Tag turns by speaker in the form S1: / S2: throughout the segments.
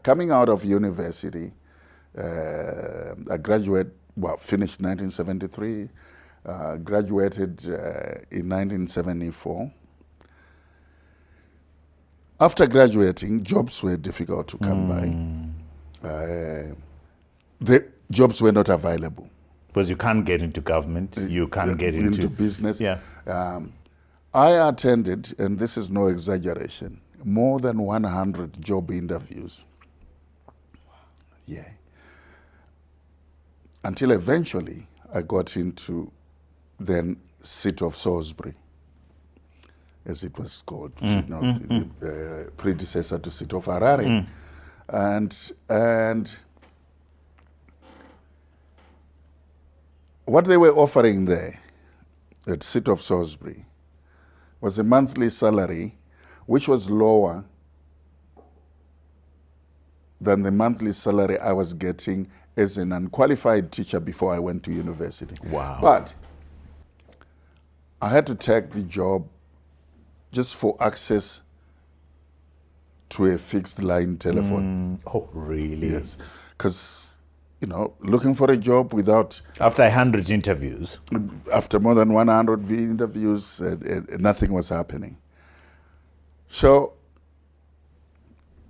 S1: coming out of university, I finished 1973, graduated in 1974. After graduating, jobs were difficult to come by. The jobs were not available.
S2: Because you can't get into government, you can't get into
S1: business.
S2: Yeah.
S1: I attended, and this is no exaggeration, more than 100 job interviews. Yeah. Until eventually I got into then City of Salisbury, as it was called, the predecessor to City of Harare. And what they were offering there at City of Salisbury was a monthly salary which was lower than the monthly salary I was getting as an unqualified teacher before I went to university.
S2: Wow.
S1: But I had to take the job just for access to a fixed line telephone.
S2: Oh, really?
S1: Yes. Because, looking for a job without...
S2: After 100 interviews?
S1: After more than 100 interviews, nothing was happening. So,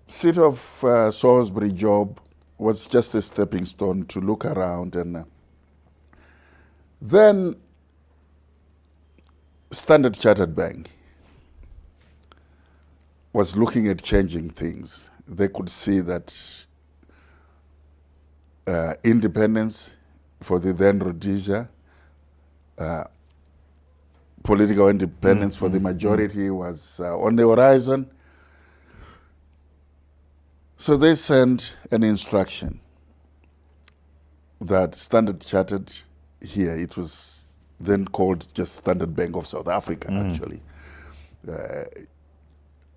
S1: City of Salisbury job was just a stepping stone to look around. And then Standard Chartered Bank was looking at changing things. They could see that independence for the then Rhodesia, political independence for the majority was on the horizon. So they sent an instruction that Standard Chartered here, it was then called just Standard Bank of South Africa, actually,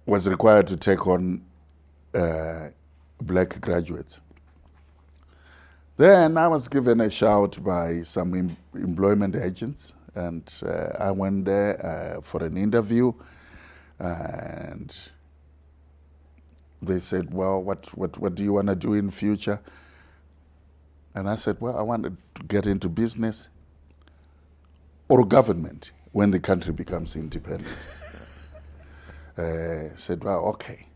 S1: was required to take on black graduates. Then I was given a shout by some employment agents, and I went there for an interview, and they said, well, what do you want to do in future? And I said, well, I want to get into business or government when the country becomes independent. Said, well, okay,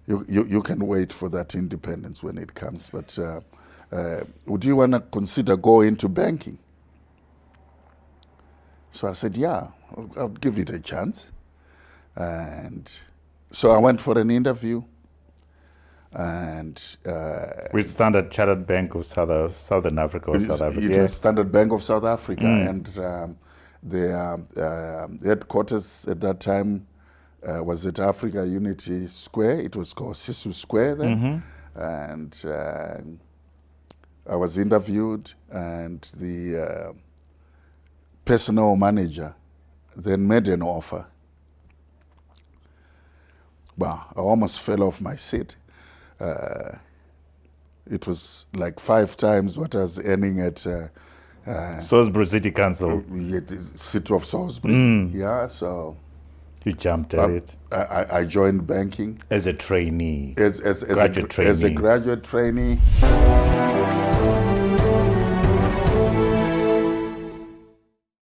S1: you can wait for that independence when it comes, but would you want to consider going into banking? So I said, yeah, I'll give it a chance. And so I went for an interview. And
S2: with Standard Chartered Bank of Southern Africa or South Africa?
S1: It was Standard Bank of South Africa, and their headquarters at that time was at Africa Unity Square. It was called Sisu Square then. And I was interviewed, and the personnel manager then made an offer. Well, I almost fell off my seat. It was like 5 times what I was earning at
S2: Salisbury City Council.
S1: The City of Salisbury. Yeah, so
S2: you jumped at it.
S1: I joined banking
S2: as a trainee,
S1: as
S2: graduate trainee.
S1: As a graduate trainee.